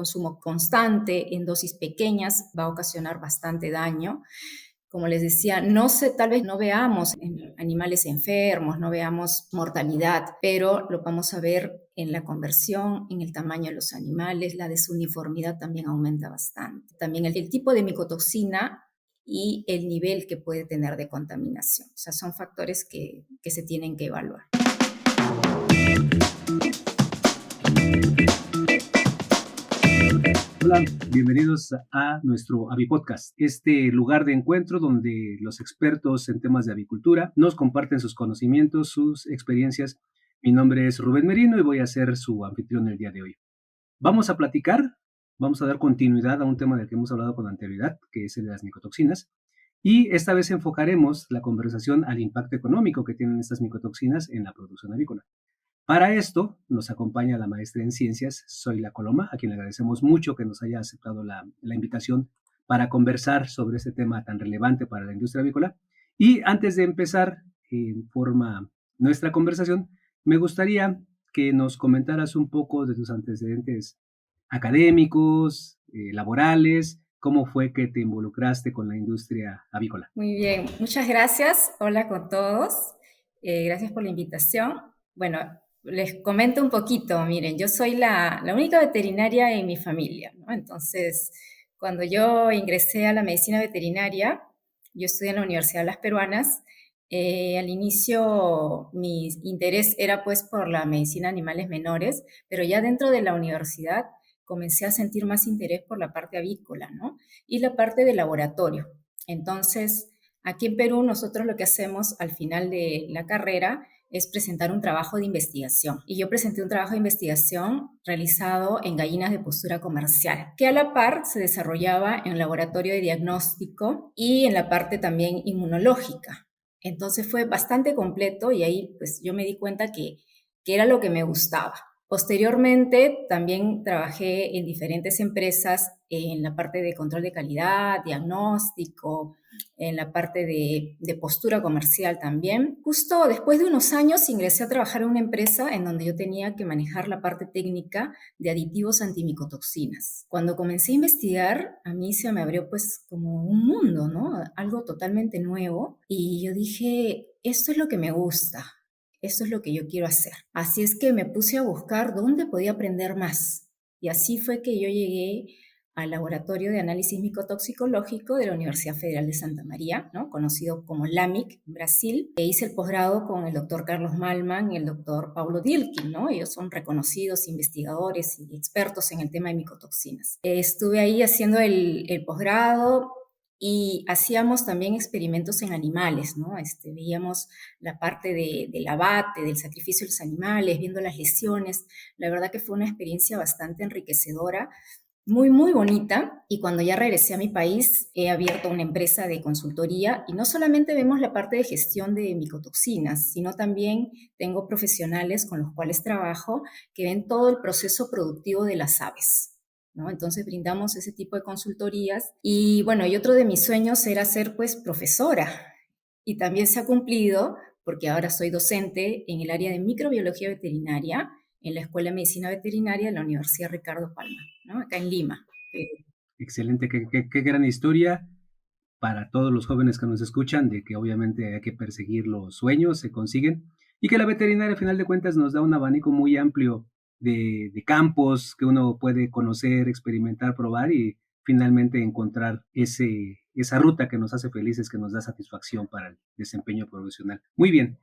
consumo constante en dosis pequeñas va a ocasionar bastante daño. Como les decía, tal vez no veamos en animales enfermos, no veamos mortalidad, pero lo vamos a ver en la conversión, en el tamaño de los animales, la desuniformidad también aumenta bastante. También el tipo de micotoxina y el nivel que puede tener de contaminación. O sea, son factores que se tienen que evaluar. Hola, bienvenidos a nuestro Avipodcast, este lugar de encuentro donde los expertos en temas de avicultura nos comparten sus conocimientos, sus experiencias. Mi nombre es Rubén Merino y voy a ser su anfitrión el día de hoy. Vamos a platicar, vamos a dar continuidad a un tema del que hemos hablado con anterioridad, que es el de las micotoxinas, y esta vez enfocaremos la conversación al impacto económico que tienen estas micotoxinas en la producción avícola. Para esto nos acompaña la maestra en ciencias, Zoila Coloma, a quien le agradecemos mucho que nos haya aceptado la invitación para conversar sobre este tema tan relevante para la industria avícola. Y antes de empezar en forma nuestra conversación, me gustaría que nos comentaras un poco de tus antecedentes académicos, laborales, cómo fue que te involucraste con la industria avícola. Muy bien, muchas gracias. Hola con todos. Gracias por la invitación. Bueno, les comento un poquito. Miren, yo soy la única veterinaria en mi familia, ¿no? Entonces, cuando yo ingresé a la medicina veterinaria, yo estudié en la Universidad de las Peruanas. Al inicio mi interés era pues por la medicina de animales menores, pero ya dentro de la universidad comencé a sentir más interés por la parte avícola, ¿no? Y la parte de laboratorio. Entonces, aquí en Perú nosotros lo que hacemos al final de la carrera es presentar un trabajo de investigación. Y yo presenté un trabajo de investigación realizado en gallinas de postura comercial, que a la par se desarrollaba en el laboratorio de diagnóstico y en la parte también inmunológica. Entonces fue bastante completo y ahí pues yo me di cuenta que era lo que me gustaba. Posteriormente, también trabajé en diferentes empresas en la parte de control de calidad, diagnóstico, en la parte de postura comercial también. Justo después de unos años ingresé a trabajar en una empresa en donde yo tenía que manejar la parte técnica de aditivos antimicotoxinas. Cuando comencé a investigar, a mí se me abrió pues como un mundo, ¿no? Algo totalmente nuevo. Y yo dije, esto es lo que me gusta. Esto es lo que yo quiero hacer. Así es que me puse a buscar dónde podía aprender más. Y así fue que yo llegué al Laboratorio de Análisis Micotoxicológico de la Universidad Federal de Santa María, ¿no? Conocido como LAMIC, en Brasil. E hice el posgrado con el doctor Carlos Malman y el doctor Paulo Dilkin, ¿no? Ellos son reconocidos investigadores y expertos en el tema de micotoxinas. Estuve ahí haciendo el posgrado y hacíamos también experimentos en animales, ¿no? Veíamos la parte del abate, del sacrificio de los animales, viendo las lesiones. La verdad que fue una experiencia bastante enriquecedora, muy, muy bonita. Y cuando ya regresé a mi país, he abierto una empresa de consultoría y no solamente vemos la parte de gestión de micotoxinas, sino también tengo profesionales con los cuales trabajo que ven todo el proceso productivo de las aves, ¿no? Entonces brindamos ese tipo de consultorías y bueno, y otro de mis sueños era ser pues profesora y también se ha cumplido porque ahora soy docente en el área de microbiología veterinaria en la Escuela de Medicina Veterinaria de la Universidad Ricardo Palma, ¿no? Acá en Lima. Excelente, qué gran historia para todos los jóvenes que nos escuchan, de que obviamente hay que perseguir los sueños, se consiguen, y que la veterinaria, al final de cuentas, nos da un abanico muy amplio de campos que uno puede conocer, experimentar, probar y finalmente encontrar esa ruta que nos hace felices, que nos da satisfacción para el desempeño profesional. Muy bien.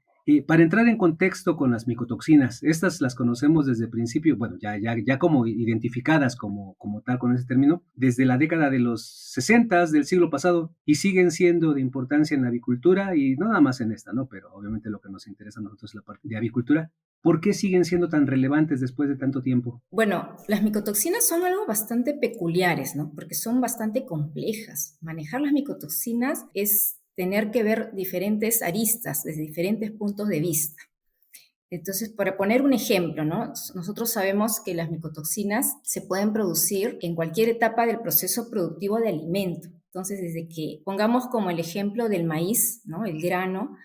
Para entrar en contexto con las micotoxinas, estas las conocemos desde el principio, bueno, ya como identificadas como tal con ese término, desde la década de los 60 del siglo pasado y siguen siendo de importancia en la avicultura y no nada más en esta, ¿no? Pero obviamente lo que nos interesa a nosotros es la parte de avicultura. ¿Por qué siguen siendo tan relevantes después de tanto tiempo? Bueno, las micotoxinas son algo bastante peculiares, ¿no? Porque son bastante complejas. Manejar las micotoxinas es tener que ver diferentes aristas desde diferentes puntos de vista. Entonces, para poner un ejemplo, ¿no? Nosotros sabemos que las micotoxinas se pueden producir en cualquier etapa del proceso productivo de alimento. Entonces, desde que pongamos como el ejemplo del maíz, ¿no? El grano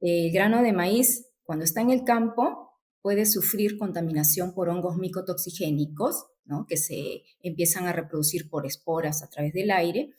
de maíz, cuando está en el campo, puede sufrir contaminación por hongos micotoxigénicos ¿no? Que se empiezan a reproducir por esporas a través del aire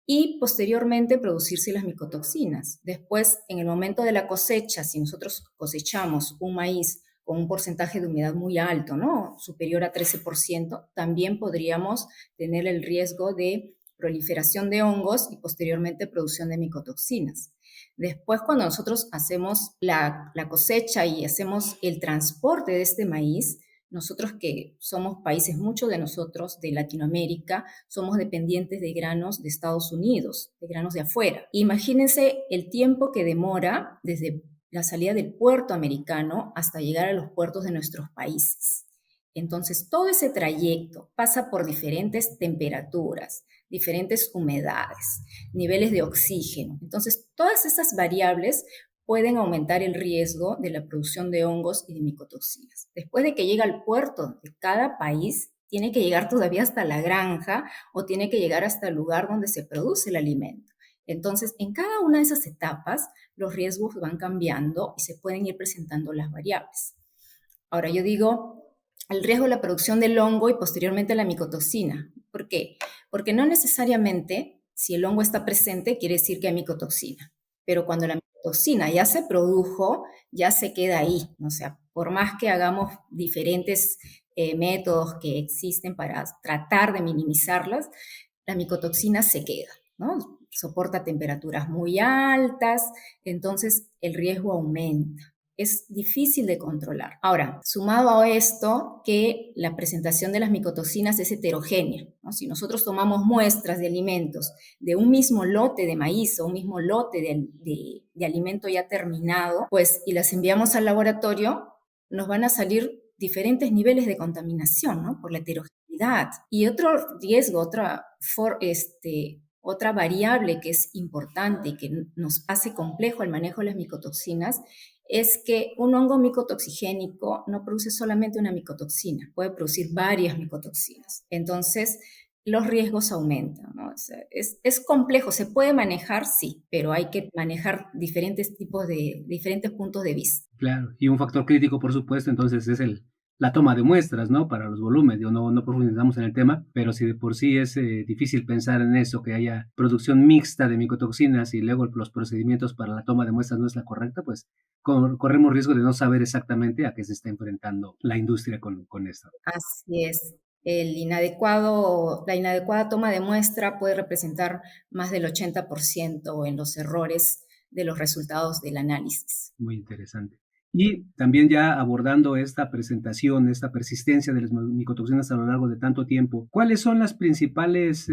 y posteriormente producirse las micotoxinas. Después, en el momento de la cosecha, si nosotros cosechamos un maíz con un porcentaje de humedad muy alto, ¿no? Superior a 13%, también podríamos tener el riesgo de proliferación de hongos y posteriormente producción de micotoxinas. Después, cuando nosotros hacemos la cosecha y hacemos el transporte de este maíz, nosotros que somos países, muchos de nosotros de Latinoamérica, somos dependientes de granos de Estados Unidos, de granos de afuera. Imagínense el tiempo que demora desde la salida del puerto americano hasta llegar a los puertos de nuestros países. Entonces, todo ese trayecto pasa por diferentes temperaturas, diferentes humedades, niveles de oxígeno. Entonces, todas esas variables pueden aumentar el riesgo de la producción de hongos y de micotoxinas. Después de que llega al puerto de cada país, tiene que llegar todavía hasta la granja o tiene que llegar hasta el lugar donde se produce el alimento. Entonces, en cada una de esas etapas, los riesgos van cambiando y se pueden ir presentando las variables. Ahora, yo digo el riesgo de la producción del hongo y posteriormente la micotoxina. ¿Por qué? Porque no necesariamente si el hongo está presente quiere decir que hay micotoxina, pero cuando la micotoxina ya se produjo, ya se queda ahí. O sea, por más que hagamos diferentes métodos que existen para tratar de minimizarlas, la micotoxina se queda, ¿no? Soporta temperaturas muy altas, entonces el riesgo aumenta. Es difícil de controlar. Ahora, sumado a esto, que la presentación de las micotoxinas es heterogénea, ¿no? Si nosotros tomamos muestras de alimentos de un mismo lote de maíz o un mismo lote de alimento ya terminado, pues, y las enviamos al laboratorio, nos van a salir diferentes niveles de contaminación, ¿no? Por la heterogeneidad. Y otro riesgo, otra variable que es importante y que nos hace complejo el manejo de las micotoxinas es que un hongo micotoxigénico no produce solamente una micotoxina, puede producir varias micotoxinas. Entonces, los riesgos aumentan, ¿no? O sea, es complejo, se puede manejar, sí, pero hay que manejar diferentes puntos de vista. Claro, y un factor crítico, por supuesto, entonces es la toma de muestras, ¿no? Para los volúmenes. No profundizamos en el tema, pero si de por sí es difícil pensar en eso, que haya producción mixta de micotoxinas y luego los procedimientos para la toma de muestras no es la correcta, pues corremos riesgo de no saber exactamente a qué se está enfrentando la industria con esto. Así es. La inadecuada toma de muestra puede representar más del 80% en los errores de los resultados del análisis. Muy interesante. Y también ya abordando esta presentación, esta persistencia de las micotoxinas a lo largo de tanto tiempo, ¿cuáles son las principales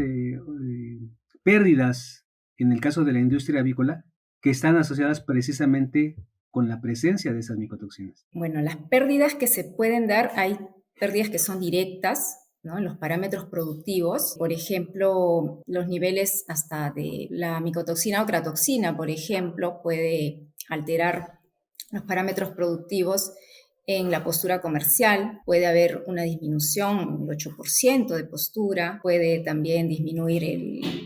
pérdidas en el caso de la industria avícola que están asociadas precisamente con la presencia de esas micotoxinas? Bueno, las pérdidas que se pueden dar, hay pérdidas que son directas, ¿no? En los parámetros productivos, por ejemplo, los niveles hasta de la micotoxina o cratoxina, por ejemplo, puede alterar los parámetros productivos en la postura comercial, puede haber una disminución, el 8% de postura, puede también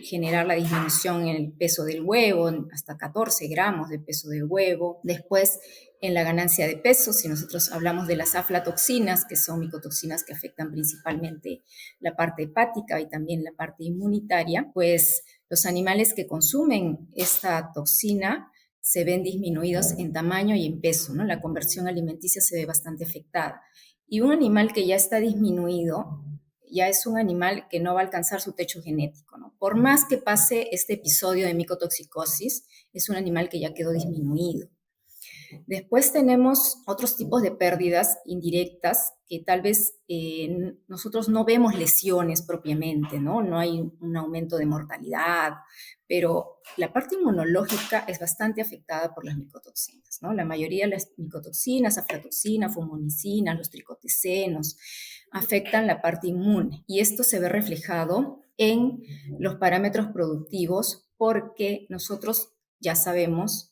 generar la disminución en el peso del huevo, hasta 14 gramos de peso del huevo. Después, en la ganancia de peso, si nosotros hablamos de las aflatoxinas, que son micotoxinas que afectan principalmente la parte hepática y también la parte inmunitaria, pues los animales que consumen esta toxina se ven disminuidos en tamaño y en peso, ¿no? La conversión alimenticia se ve bastante afectada. Y un animal que ya está disminuido, ya es un animal que no va a alcanzar su techo genético, ¿no? Por más que pase este episodio de micotoxicosis, es un animal que ya quedó disminuido. Después tenemos otros tipos de pérdidas indirectas que tal vez nosotros no vemos lesiones propiamente, ¿no? No hay un aumento de mortalidad, pero la parte inmunológica es bastante afectada por las micotoxinas, ¿no? La mayoría de las micotoxinas, aflatoxina, fumonicina, los tricotecenos, afectan la parte inmune y esto se ve reflejado en los parámetros productivos porque nosotros ya sabemos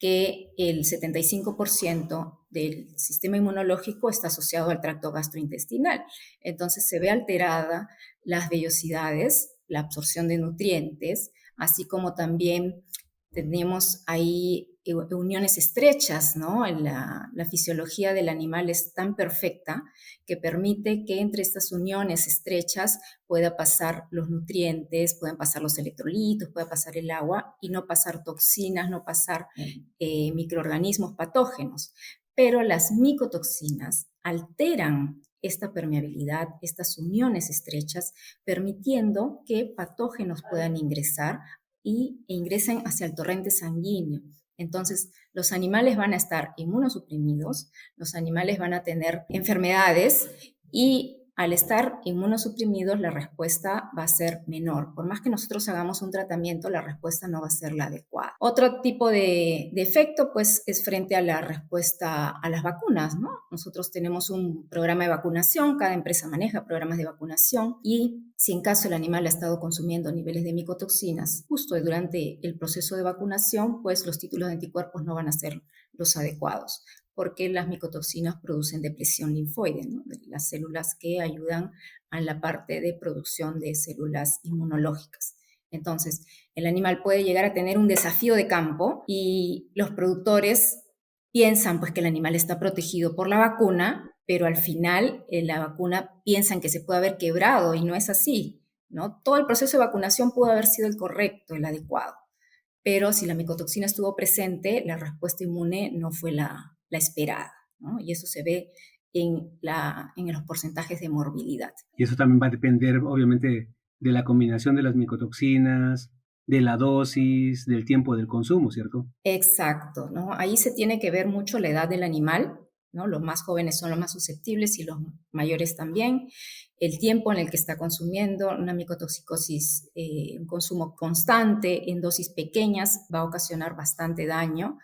que el 75% del sistema inmunológico está asociado al tracto gastrointestinal. Entonces se ve alterada las vellosidades, la absorción de nutrientes, así como también tenemos ahí uniones estrechas, ¿no? La fisiología del animal es tan perfecta que permite que entre estas uniones estrechas pueda pasar los nutrientes, pueden pasar los electrolitos, pueda pasar el agua y no pasar toxinas, no pasar microorganismos patógenos. Pero las micotoxinas alteran esta permeabilidad, estas uniones estrechas, permitiendo que patógenos puedan ingresar e ingresen hacia el torrente sanguíneo. Entonces, los animales van a estar inmunosuprimidos, los animales van a tener enfermedades y al estar inmunosuprimidos la respuesta va a ser menor. Por más que nosotros hagamos un tratamiento, la respuesta no va a ser la adecuada. Otro tipo de efecto, pues, es frente a la respuesta a las vacunas, ¿no? Nosotros tenemos un programa de vacunación, cada empresa maneja programas de vacunación y si en caso el animal ha estado consumiendo niveles de micotoxinas justo durante el proceso de vacunación, pues los títulos de anticuerpos no van a ser los adecuados, porque las micotoxinas producen depresión linfoide, ¿no? Las células que ayudan a la parte de producción de células inmunológicas. Entonces, el animal puede llegar a tener un desafío de campo y los productores piensan pues que el animal está protegido por la vacuna, pero al final la vacuna piensan que se puede haber quebrado y no es así, ¿no? Todo el proceso de vacunación pudo haber sido el correcto, el adecuado, pero si la micotoxina estuvo presente, la respuesta inmune no fue la esperada, ¿no? Y eso se ve en los porcentajes de morbilidad. Y eso también va a depender, obviamente, de la combinación de las micotoxinas, de la dosis, del tiempo del consumo, ¿cierto? Exacto, ¿no? Ahí se tiene que ver mucho la edad del animal, ¿no? Los más jóvenes son los más susceptibles y los mayores también. El tiempo en el que está consumiendo una micotoxicosis, un consumo constante en dosis pequeñas va a ocasionar bastante daño.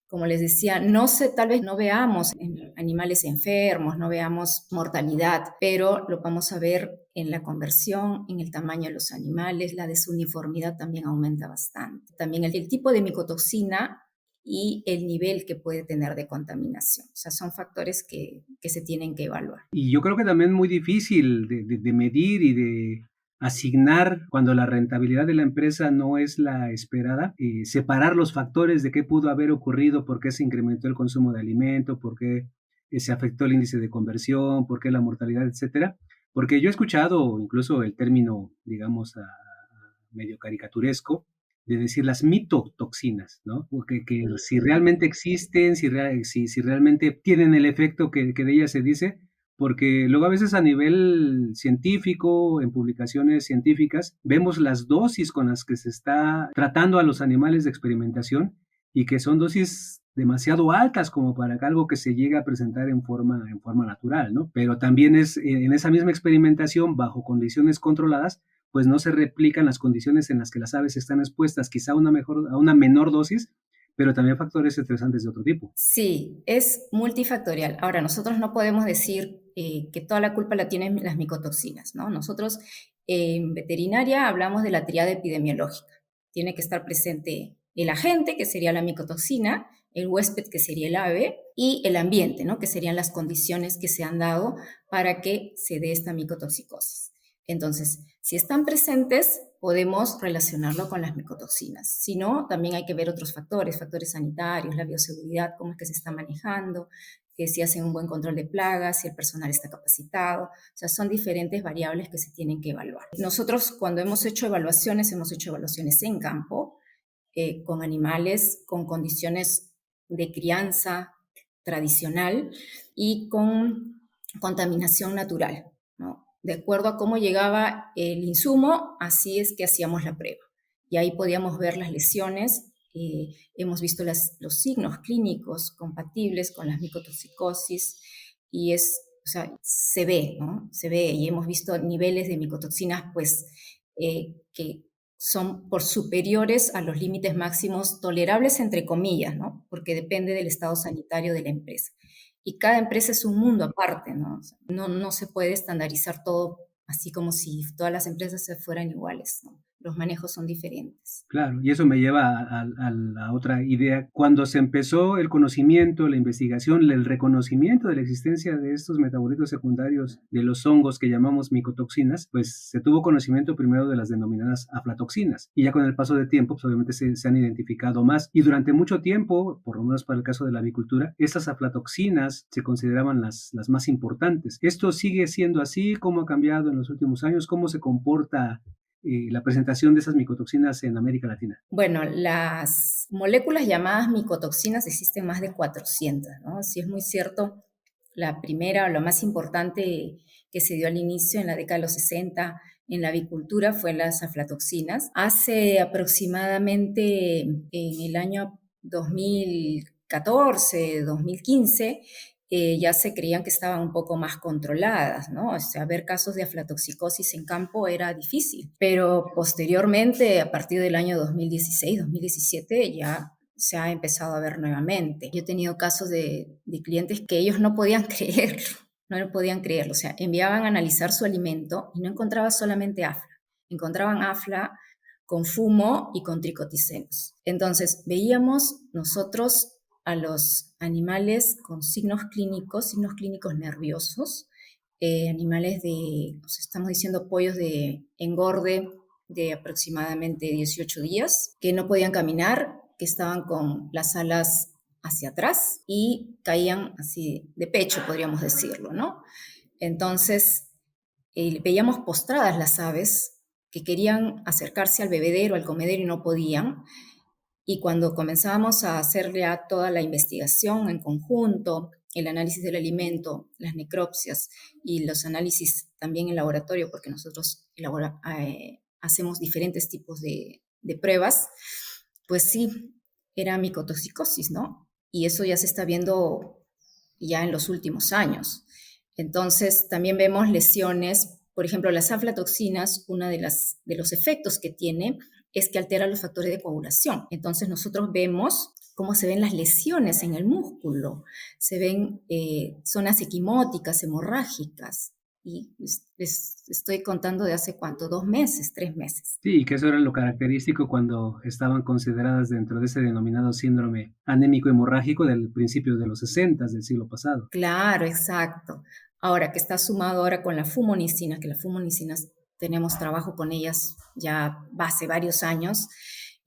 Como les decía, no sé, tal vez no veamos en animales enfermos, no veamos mortalidad, pero lo vamos a ver en la conversión, en el tamaño de los animales, la desuniformidad también aumenta bastante. También el tipo de micotoxina y el nivel que puede tener de contaminación. O sea, son factores que se tienen que evaluar. Y yo creo que también muy difícil de medir y de asignar cuando la rentabilidad de la empresa no es la esperada, separar los factores de qué pudo haber ocurrido, por qué se incrementó el consumo de alimento, por qué se afectó el índice de conversión, por qué la mortalidad, etcétera. Porque yo he escuchado incluso el término, digamos, medio caricaturesco, de decir las mitotoxinas, ¿no? Porque que si realmente existen, si realmente tienen el efecto que de ellas se dice, porque luego a veces a nivel científico, en publicaciones científicas, vemos las dosis con las que se está tratando a los animales de experimentación y que son dosis demasiado altas como para algo que se llegue a presentar en forma natural, ¿no? Pero también es en esa misma experimentación, bajo condiciones controladas, pues no se replican las condiciones en las que las aves están expuestas, quizá a una menor dosis, pero también factores estresantes de otro tipo. Sí, es multifactorial. Ahora, nosotros no podemos decir que toda la culpa la tienen las micotoxinas, ¿no? Nosotros en veterinaria hablamos de la triada epidemiológica. Tiene que estar presente el agente, que sería la micotoxina, el huésped, que sería el ave, y el ambiente, ¿no? Que serían las condiciones que se han dado para que se dé esta micotoxicosis. Entonces, si están presentes, podemos relacionarlo con las micotoxinas. Si no, también hay que ver otros factores, factores sanitarios, la bioseguridad, cómo es que se está manejando, que si hacen un buen control de plagas, si el personal está capacitado. O sea, son diferentes variables que se tienen que evaluar. Nosotros cuando hemos hecho evaluaciones en campo, con animales con condiciones de crianza tradicional y con contaminación natural, ¿no? De acuerdo a cómo llegaba el insumo, así es que hacíamos la prueba. Y ahí podíamos ver las lesiones, hemos visto los signos clínicos compatibles con las micotoxicosis y o sea, se ve, ¿no? Se ve y hemos visto niveles de micotoxinas, pues, que son por superiores a los límites máximos tolerables, entre comillas, ¿no? Porque depende del estado sanitario de la empresa. Y cada empresa es un mundo aparte, ¿no? O sea, no se puede estandarizar todo así como si todas las empresas se fueran iguales, ¿no? los manejos son diferentes. Claro, y eso me lleva a la otra idea. Cuando se empezó el conocimiento, la investigación, el reconocimiento de la existencia de estos metabolitos secundarios de los hongos que llamamos micotoxinas, pues se tuvo conocimiento primero de las denominadas aflatoxinas. Y ya con el paso del tiempo, pues obviamente se han identificado más. Y durante mucho tiempo, por lo menos para el caso de la avicultura, esas aflatoxinas se consideraban las más importantes. ¿Esto sigue siendo así? ¿Cómo ha cambiado en los últimos años? ¿Cómo se comporta la presentación de esas micotoxinas en América Latina? Bueno, las moléculas llamadas micotoxinas existen más de 400, ¿no? Sí es muy cierto, la primera o la más importante que se dio al inicio en la década de los 60 en la avicultura fue las aflatoxinas. Hace aproximadamente en el año 2014, 2015, ya se creían que estaban un poco más controladas, ¿no? O sea, ver casos de aflatoxicosis en campo era difícil, pero posteriormente, a partir del año 2016, 2017, ya se ha empezado a ver nuevamente. Yo he tenido casos de clientes que ellos no podían creerlo, no lo podían creerlo, o sea, enviaban a analizar su alimento y no encontraban solamente afla, encontraban afla con fumo y con tricoticenos. Entonces, veíamos nosotros a los animales con signos clínicos nerviosos, animales de, o sea, estamos diciendo pollos de engorde de aproximadamente 18 días, que no podían caminar, que estaban con las alas hacia atrás y caían así de pecho, podríamos decirlo, ¿no? Entonces, veíamos postradas las aves que querían acercarse al bebedero, al comedero y no podían, y cuando comenzábamos a hacer ya toda la investigación en conjunto, el análisis del alimento, las necropsias y los análisis también en laboratorio, porque nosotros hacemos diferentes tipos de pruebas, pues sí, era micotoxicosis, ¿no? Y eso ya se está viendo ya en los últimos años. Entonces, también vemos lesiones, por ejemplo, las aflatoxinas, uno de los efectos que tiene es que altera los factores de coagulación. Entonces nosotros vemos cómo se ven las lesiones en el músculo, se ven zonas equimóticas, hemorrágicas, y les estoy contando de hace cuánto, 2 meses, 3 meses. Sí, que eso era lo característico cuando estaban consideradas dentro de ese denominado síndrome anémico hemorrágico del principio de los 60 del siglo pasado. Claro, exacto. Ahora que está sumado ahora con la fumonicinas, que las fumonicinas tenemos trabajo con ellas ya hace varios años,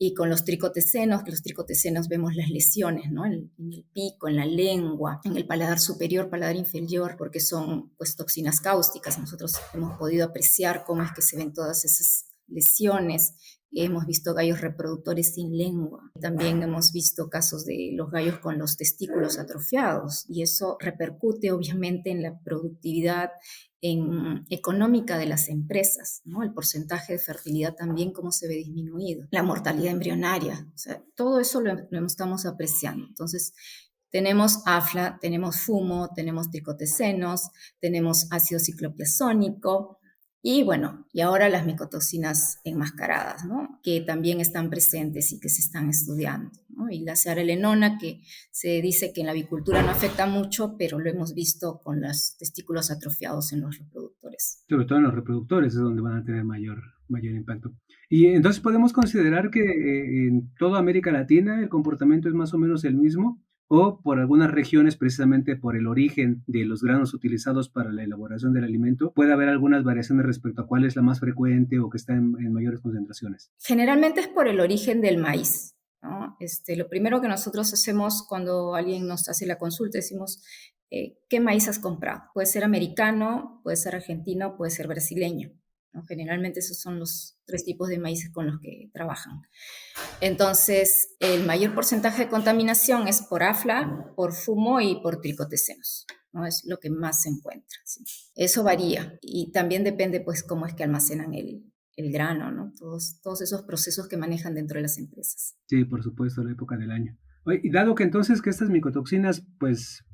y con los tricotecenos, que los tricotecenos vemos las lesiones, ¿no? En el pico, en la lengua, en el paladar superior, paladar inferior, porque son pues toxinas cáusticas. Nosotros hemos podido apreciar cómo es que se ven todas esas lesiones. Hemos visto gallos reproductores sin lengua. También hemos visto casos de los gallos con los testículos atrofiados, y eso repercute obviamente en la productividad económica de las empresas, ¿no? El porcentaje de fertilidad también, cómo se ve disminuido, la mortalidad embrionaria, o sea, todo eso lo estamos apreciando. Entonces, tenemos afla, tenemos fumo, tenemos tricotecenos, tenemos ácido ciclopiazónico, y bueno, y ahora las micotoxinas enmascaradas, ¿no? Que también están presentes y que se están estudiando, ¿no? Y la cearalenona, que se dice que en la avicultura no afecta mucho, pero lo hemos visto con los testículos atrofiados en los reproductores. Sobre todo en los reproductores es donde van a tener mayor impacto. Y entonces podemos considerar que en toda América Latina el comportamiento es más o menos el mismo, o por algunas regiones, precisamente por el origen de los granos utilizados para la elaboración del alimento, puede haber algunas variaciones respecto a cuál es la más frecuente o que está en mayores concentraciones. Generalmente es por el origen del maíz, ¿no? Lo primero que nosotros hacemos cuando alguien nos hace la consulta, decimos, ¿qué maíz has comprado? Puede ser americano, puede ser argentino, puede ser brasileño, ¿no? Generalmente esos son los 3 tipos de maíz con los que trabajan. Entonces, el mayor porcentaje de contaminación es por afla, por fumo y por tricotecenos, ¿no? Es lo que más se encuentra, ¿sí? Eso varía y también depende, pues, cómo es que almacenan el grano, ¿no? Todos esos procesos que manejan dentro de las empresas. Sí, por supuesto, la época del año. Oye, y dado que entonces que estas micotoxinas, pues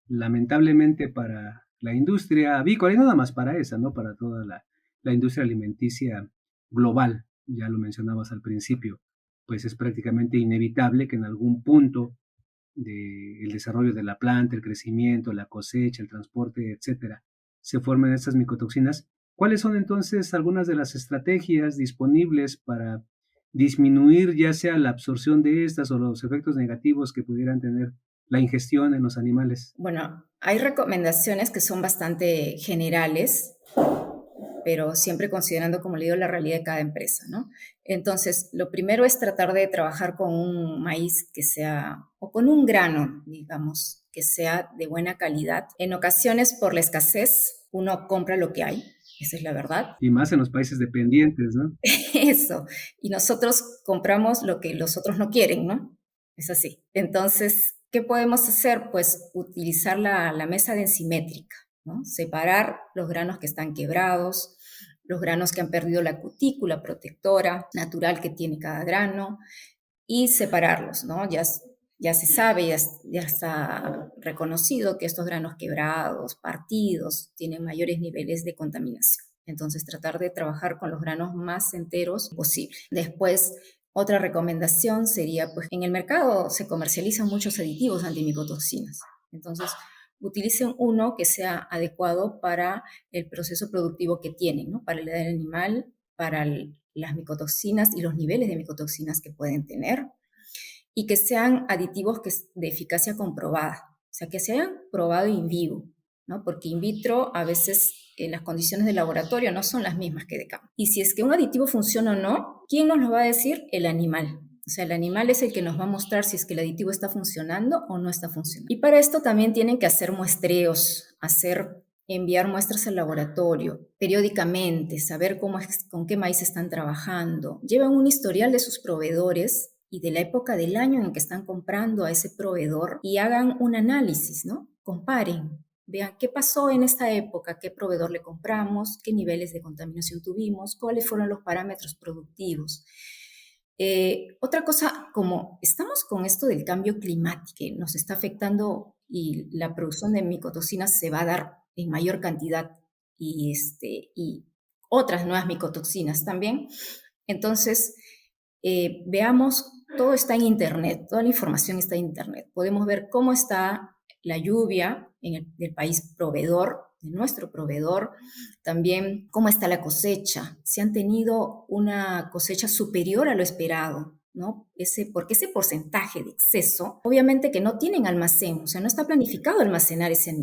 lamentablemente para la industria avícola, y no nada más para esa, ¿no? Para toda la industria alimenticia global, ya lo mencionabas al principio, pues es prácticamente inevitable que en algún punto del desarrollo de la planta, el crecimiento, la cosecha, el transporte, etcétera, se formen estas micotoxinas. ¿Cuáles son entonces algunas de las estrategias disponibles para disminuir ya sea la absorción de estas o los efectos negativos que pudieran tener la ingestión en los animales? Bueno, hay recomendaciones que son bastante generales, pero siempre considerando, como le digo, la realidad de cada empresa, ¿no? Entonces, lo primero es tratar de trabajar con un maíz que sea, o con un grano, digamos, que sea de buena calidad. En ocasiones, por la escasez, uno compra lo que hay, esa es la verdad. Y más en los países dependientes, ¿no? Eso. Y nosotros compramos lo que los otros no quieren, ¿no? Es así. Entonces, ¿qué podemos hacer? Pues utilizar la mesa densimétrica, ¿no? Separar los granos que están quebrados, los granos que han perdido la cutícula protectora natural que tiene cada grano y separarlos, ¿no? Ya se sabe, ya está reconocido que estos granos quebrados, partidos, tienen mayores niveles de contaminación. Entonces, tratar de trabajar con los granos más enteros posible. Después, otra recomendación sería, pues en el mercado se comercializan muchos aditivos antimicotoxinas. Entonces, utilicen uno que sea adecuado para el proceso productivo que tienen, ¿no? Para la edad del animal, para las micotoxinas y los niveles de micotoxinas que pueden tener y que sean aditivos de eficacia comprobada, o sea, que se hayan probado in vivo, ¿no? Porque in vitro a veces las condiciones de laboratorio no son las mismas que de campo. Y si es que un aditivo funciona o no, ¿quién nos lo va a decir? El animal. O sea, el animal es el que nos va a mostrar si es que el aditivo está funcionando o no está funcionando. Y para esto también tienen que hacer muestreos, enviar muestras al laboratorio periódicamente, saber con qué maíz están trabajando. Llevan un historial de sus proveedores y de la época del año en que están comprando a ese proveedor y hagan un análisis, ¿no? Comparen, vean qué pasó en esta época, qué proveedor le compramos, qué niveles de contaminación tuvimos, cuáles fueron los parámetros productivos. Otra cosa, como estamos con esto del cambio climático que nos está afectando y la producción de micotoxinas se va a dar en mayor cantidad y otras nuevas micotoxinas también. Entonces, veamos, todo está en Internet, toda la información está en Internet. Podemos ver cómo está la lluvia en el país proveedor, de nuestro proveedor, también cómo está la cosecha, si han tenido una cosecha superior a lo esperado, ¿no? Porque ese porcentaje de exceso, obviamente que no tienen almacén, o sea, no está planificado almacenar ese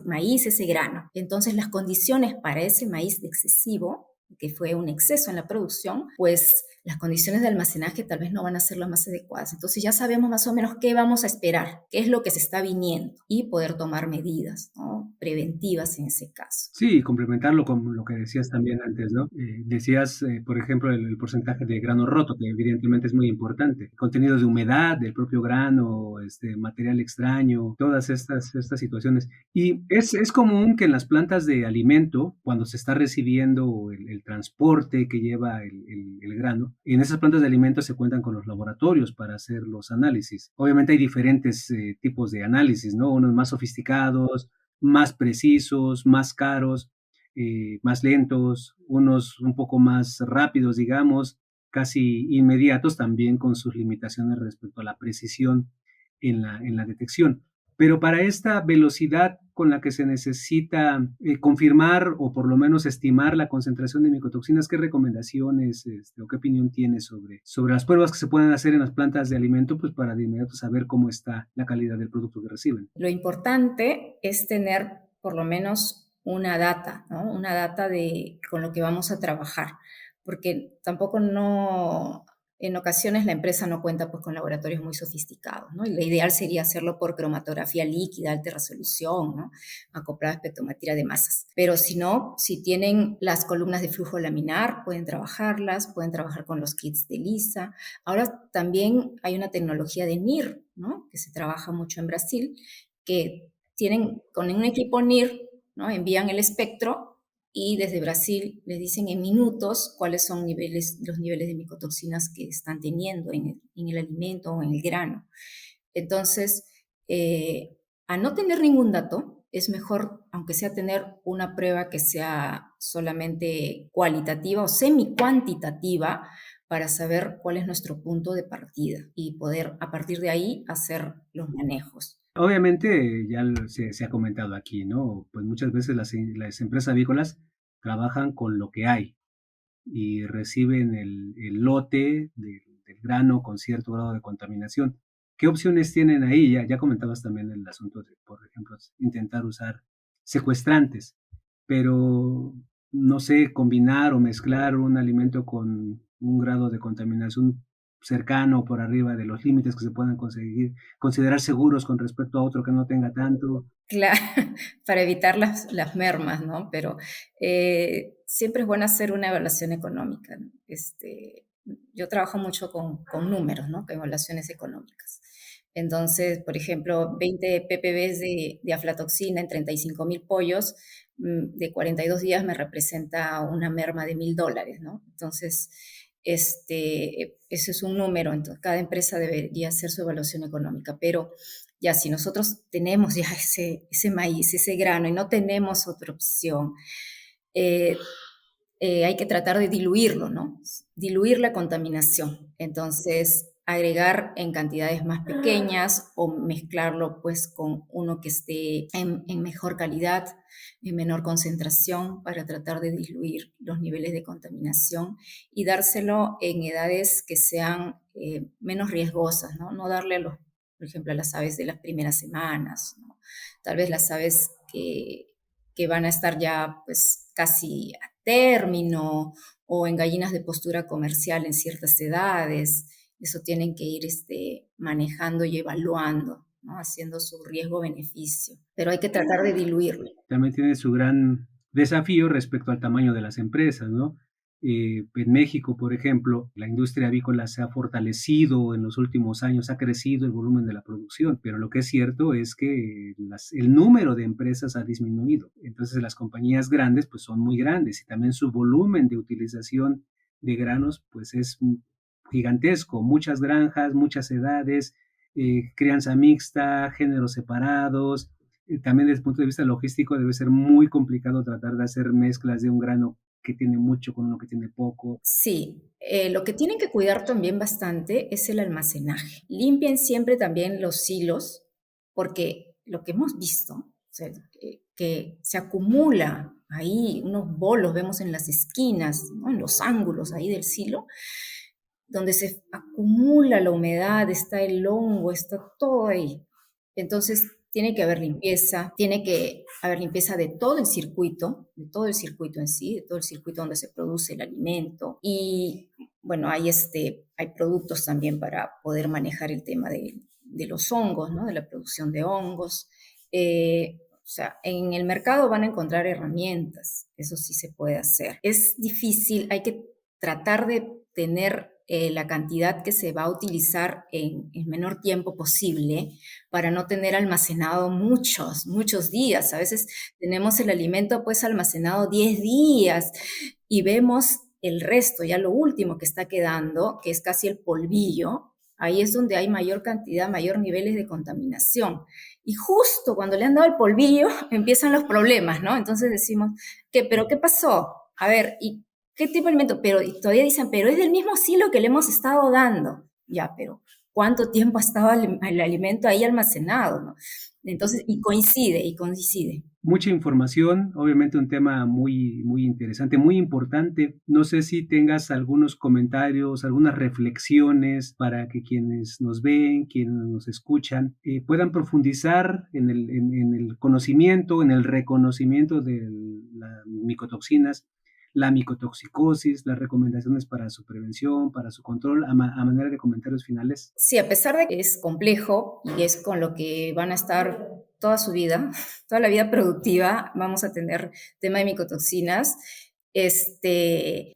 maíz, ese grano. Entonces, las condiciones para ese maíz de excesivo, que fue un exceso en la producción, pues las condiciones de almacenaje tal vez no van a ser las más adecuadas. Entonces ya sabemos más o menos qué vamos a esperar, qué es lo que se está viniendo y poder tomar medidas, ¿no? Preventivas en ese caso. Sí, y complementarlo con lo que decías también antes, ¿no? Decías, por ejemplo, el porcentaje de grano roto, que evidentemente es muy importante. Contenido de humedad del propio grano, material extraño, todas estas situaciones. Y es común que en las plantas de alimento, cuando se está recibiendo el transporte que lleva el grano, en esas plantas de alimento se cuentan con los laboratorios para hacer los análisis. Obviamente hay diferentes tipos de análisis, ¿no? Unos más sofisticados, más precisos, más caros, más lentos, unos un poco más rápidos, digamos, casi inmediatos, también con sus limitaciones respecto a la precisión en la detección. Pero para esta velocidad con la que se necesita confirmar o por lo menos estimar la concentración de micotoxinas, ¿qué recomendaciones o qué opinión tienes sobre las pruebas que se pueden hacer en las plantas de alimento, pues para de inmediato saber cómo está la calidad del producto que reciben? Lo importante es tener por lo menos una data, ¿no? Una data con lo que vamos a trabajar, porque tampoco en ocasiones la empresa no cuenta pues con laboratorios muy sofisticados, ¿no? Y lo ideal sería hacerlo por cromatografía líquida, alta resolución, ¿no? Acoplada a espectrometría de masas. Pero si no, si tienen las columnas de flujo laminar, pueden trabajarlas, pueden trabajar con los kits de LISA. Ahora también hay una tecnología de NIR, ¿no? Que se trabaja mucho en Brasil, que tienen con un equipo NIR, ¿no? Envían el espectro y desde Brasil les dicen en minutos cuáles son los niveles de micotoxinas que están teniendo en el alimento o en el grano. Entonces, a no tener ningún dato, es mejor, aunque sea tener una prueba que sea solamente cualitativa o semi-cuantitativa, para saber cuál es nuestro punto de partida y poder a partir de ahí hacer los manejos. Obviamente, ya se ha comentado aquí, ¿no? Pues muchas veces las empresas avícolas trabajan con lo que hay y reciben el lote del grano con cierto grado de contaminación. ¿Qué opciones tienen ahí? Ya comentabas también el asunto de, por ejemplo, intentar usar secuestrantes, pero no sé, combinar o mezclar un alimento con un grado de contaminación cercano por arriba de los límites que se puedan conseguir, considerar seguros con respecto a otro que no tenga tanto. Claro, para evitar las mermas, ¿no? Pero siempre es bueno hacer una evaluación económica, ¿no? Yo trabajo mucho con números, ¿no? Con evaluaciones económicas. Entonces, por ejemplo, 20 ppb de aflatoxina en 35.000 pollos de 42 días me representa una merma de $1.000, ¿no? Entonces, ese es un número. Entonces, cada empresa debería hacer su evaluación económica, pero ya si nosotros tenemos ya ese maíz, ese grano y no tenemos otra opción, eh, hay que tratar de diluirlo, ¿no? Diluir la contaminación. Entonces, agregar en cantidades más pequeñas o mezclarlo pues con uno que esté en mejor calidad, en menor concentración, para tratar de diluir los niveles de contaminación y dárselo en edades que sean menos riesgosas, ¿no? No darle por ejemplo, a las aves de las primeras semanas, ¿no? Tal vez las aves que van a estar ya pues casi a término o en gallinas de postura comercial en ciertas edades. Eso tienen que ir manejando y evaluando, ¿no? Haciendo su riesgo-beneficio. Pero hay que tratar de diluirlo. También tiene su gran desafío respecto al tamaño de las empresas, ¿no? En México, por ejemplo, la industria avícola se ha fortalecido en los últimos años, ha crecido el volumen de la producción, pero lo que es cierto es que el número de empresas ha disminuido. Entonces las compañías grandes pues son muy grandes y también su volumen de utilización de granos pues es gigantesco, muchas granjas, muchas edades, crianza mixta, géneros separados. También desde el punto de vista logístico debe ser muy complicado tratar de hacer mezclas de un grano que tiene mucho con uno que tiene poco. Sí, lo que tienen que cuidar también bastante es el almacenaje. Limpien siempre también los silos, porque lo que hemos visto, o sea, que se acumula ahí unos bolos, vemos en las esquinas, ¿no? En los ángulos ahí del silo, donde se acumula la humedad, está el hongo, está todo ahí. Entonces, tiene que haber limpieza, tiene que haber limpieza de todo el circuito en sí, de todo el circuito donde se produce el alimento. Y bueno, hay productos también para poder manejar el tema de los hongos, ¿no? De la producción de hongos. O sea, en el mercado van a encontrar herramientas, eso sí se puede hacer. Es difícil, hay que tratar de tener la cantidad que se va a utilizar en el menor tiempo posible para no tener almacenado muchos días. A veces tenemos el alimento pues almacenado 10 días y vemos el resto, ya lo último que está quedando, que es casi el polvillo. Ahí es donde hay mayor cantidad, mayor niveles de contaminación. Y justo cuando le han dado el polvillo, empiezan los problemas, ¿no? Entonces decimos, ¿pero qué pasó? A ver, ¿y qué tipo de alimento? Pero y todavía dicen, pero es del mismo silo que le hemos estado dando. Ya, pero ¿cuánto tiempo ha estado el alimento ahí almacenado? ¿No? Entonces, y coincide. Mucha información, obviamente un tema muy, muy interesante, muy importante. No sé si tengas algunos comentarios, algunas reflexiones para que quienes nos ven, quienes nos escuchan, puedan profundizar en el conocimiento, en el reconocimiento de las micotoxinas, la micotoxicosis, las recomendaciones para su prevención, para su control, a manera de comentarios finales. Sí, a pesar de que es complejo y es con lo que van a estar toda su vida, toda la vida productiva, vamos a tener tema de micotoxinas,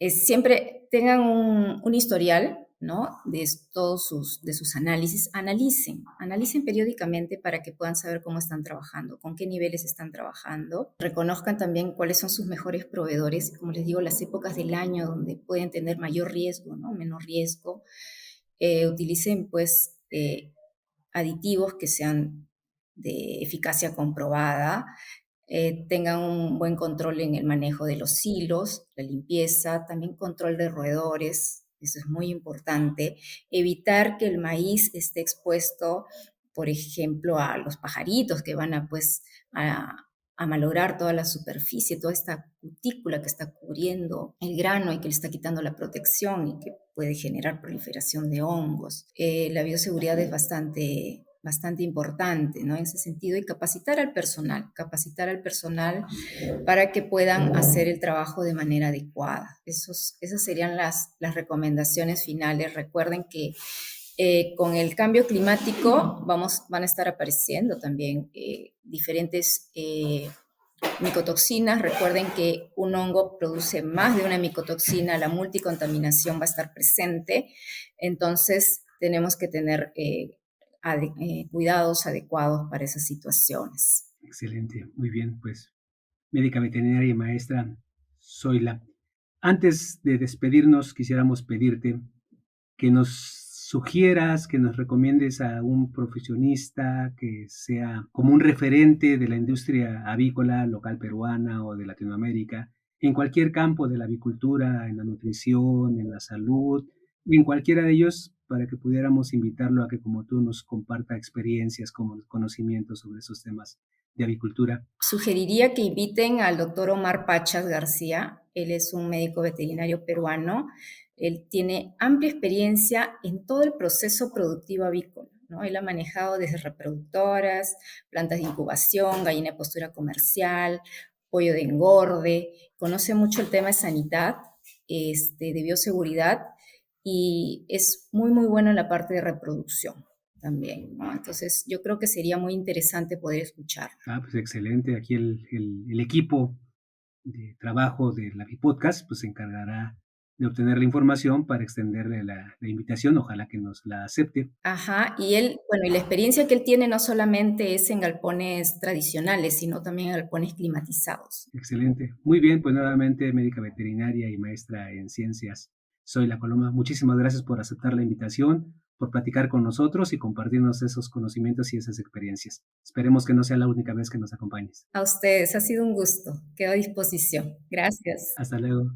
siempre tengan un historial, ¿no? De de sus análisis, analicen periódicamente para que puedan saber cómo están trabajando, con qué niveles están trabajando, reconozcan también cuáles son sus mejores proveedores, como les digo, las épocas del año donde pueden tener mayor riesgo, ¿no? Menor riesgo. Utilicen pues aditivos que sean de eficacia comprobada, tengan un buen control en el manejo de los silos, la limpieza, también control de roedores, eso es muy importante, evitar que el maíz esté expuesto, por ejemplo, a los pajaritos que van a pues a malograr toda la superficie, toda esta cutícula que está cubriendo el grano y que le está quitando la protección y que puede generar proliferación de hongos. La bioseguridad es bastante importante, ¿no? En ese sentido, y capacitar al personal para que puedan hacer el trabajo de manera adecuada. Esas serían las recomendaciones finales. Recuerden que con el cambio climático van a estar apareciendo también diferentes micotoxinas. Recuerden que un hongo produce más de una micotoxina, la multicontaminación va a estar presente, entonces tenemos que tener cuidados adecuados para esas situaciones. Excelente, muy bien, pues médica veterinaria y maestra Zoila. Antes de despedirnos, quisiéramos pedirte que nos sugieras, que nos recomiendes a un profesionista que sea como un referente de la industria avícola local peruana o de Latinoamérica, en cualquier campo de la avicultura, en la nutrición, en la salud, en cualquiera de ellos, para que pudiéramos invitarlo a que como tú nos comparta experiencias, como conocimientos sobre esos temas de avicultura. Sugeriría que inviten al doctor Omar Pachas García. Él es un médico veterinario peruano. Él tiene amplia experiencia en todo el proceso productivo avícola, ¿no? Él ha manejado desde reproductoras, plantas de incubación, gallina de postura comercial, pollo de engorde, conoce mucho el tema de sanidad, de bioseguridad, y es muy bueno en la parte de reproducción también, ¿no? Entonces, yo creo que sería muy interesante poder escuchar. Pues excelente. Aquí el equipo de trabajo de la Bipodcast pues se encargará de obtener la información para extenderle la invitación. Ojalá que nos la acepte. Ajá, y él, bueno, y la experiencia que él tiene no solamente es en galpones tradicionales, sino también en galpones climatizados. Excelente. Muy bien, pues nuevamente médica veterinaria y maestra en ciencias. Soy La Coloma. Muchísimas gracias por aceptar la invitación, por platicar con nosotros y compartirnos esos conocimientos y esas experiencias. Esperemos que no sea la única vez que nos acompañes. A ustedes, ha sido un gusto. Quedo a disposición. Gracias. Hasta luego.